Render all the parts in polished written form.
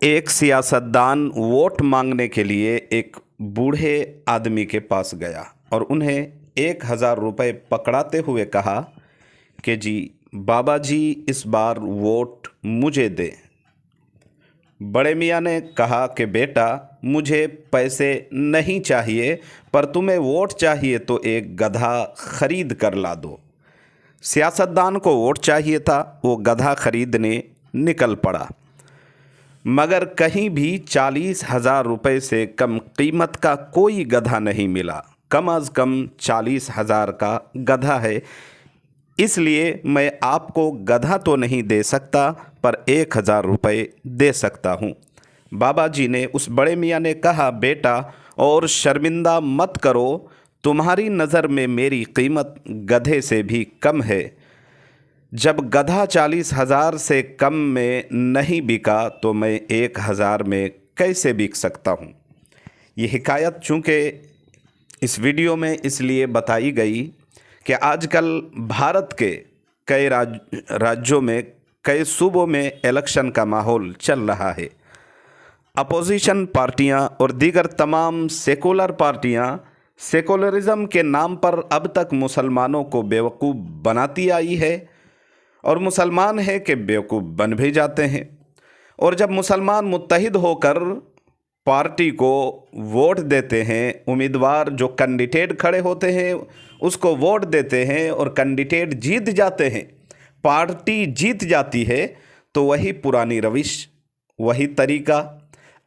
एक सियासतदान वोट मांगने के लिए एक बूढ़े आदमी के पास गया और उन्हें 1,000 रुपये पकड़ाते हुए कहा कि जी बाबा जी इस बार वोट मुझे दें। बड़े मियाँ ने कहा कि बेटा मुझे पैसे नहीं चाहिए, पर तुम्हें वोट चाहिए तो एक गधा खरीद कर ला दो। सियासतदान को वोट चाहिए था, वो गधा खरीदने निकल पड़ा, मगर कहीं भी 40,000 रुपये से कम कीमत का कोई गधा नहीं मिला। कम अज़ कम 40,000 का गधा है, इसलिए मैं आपको गधा तो नहीं दे सकता, पर 1,000 रुपये दे सकता हूँ। बाबा जी ने, उस बड़े मियाँ ने कहा, बेटा और शर्मिंदा मत करो, तुम्हारी नज़र में मेरी कीमत गधे से भी कम है। जब गधा 40,000 से कम में नहीं बिका तो मैं 1,000 में कैसे बिक सकता हूँ। ये हिकायत चूँकि इस वीडियो में इसलिए बताई गई कि आजकल भारत के कई राज्यों में, कई सूबों में इलेक्शन का माहौल चल रहा है। अपोजिशन पार्टियां और दीगर तमाम सेकुलर पार्टियां सेकुलरिज्म के नाम पर अब तक मुसलमानों को बेवकूफ़ बनाती आई है और मुसलमान है कि बेवकूफ़ बन भी जाते हैं। और जब मुसलमान मुत्तहिद होकर पार्टी को वोट देते हैं, उम्मीदवार जो कैंडिडेट खड़े होते हैं उसको वोट देते हैं और कैंडिडेट जीत जाते हैं, पार्टी जीत जाती है, तो वही पुरानी रविश, वही तरीका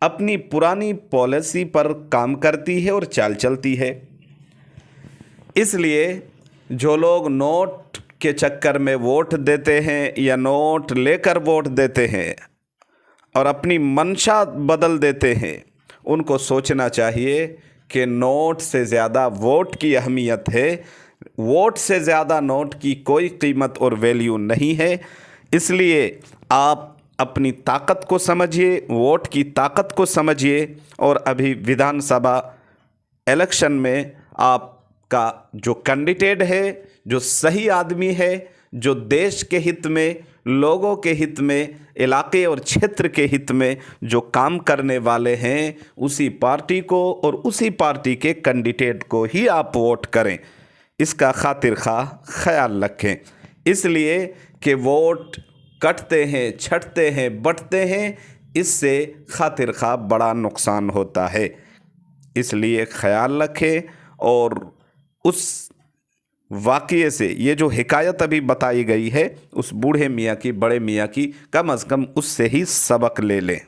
अपनी पुरानी पॉलिसी पर काम करती है और चाल चलती है। इसलिए जो लोग नोट के चक्कर में वोट देते हैं या नोट लेकर वोट देते हैं और अपनी मंशा बदल देते हैं, उनको सोचना चाहिए कि नोट से ज़्यादा वोट की अहमियत है। वोट से ज़्यादा नोट की कोई कीमत और वैल्यू नहीं है। इसलिए आप अपनी ताकत को समझिए, वोट की ताकत को समझिए और अभी विधानसभा इलेक्शन में आपका जो कैंडिडेट है, जो सही आदमी है, जो देश के हित में, लोगों के हित में, इलाके और क्षेत्र के हित में जो काम करने वाले हैं, उसी पार्टी को और उसी पार्टी के कैंडिडेट को ही आप वोट करें। इसका खातिर खा ख्याल रखें, इसलिए कि वोट कटते हैं, छटते हैं, बंटते हैं, इससे खातिर खा बड़ा नुकसान होता है। इसलिए ख्याल रखें और उस वाक़ये से, ये जो हिकायत अभी बताई गई है उस बूढ़े मियाँ की, बड़े मियाँ की, कम अज़ कम उससे ही सबक ले लें।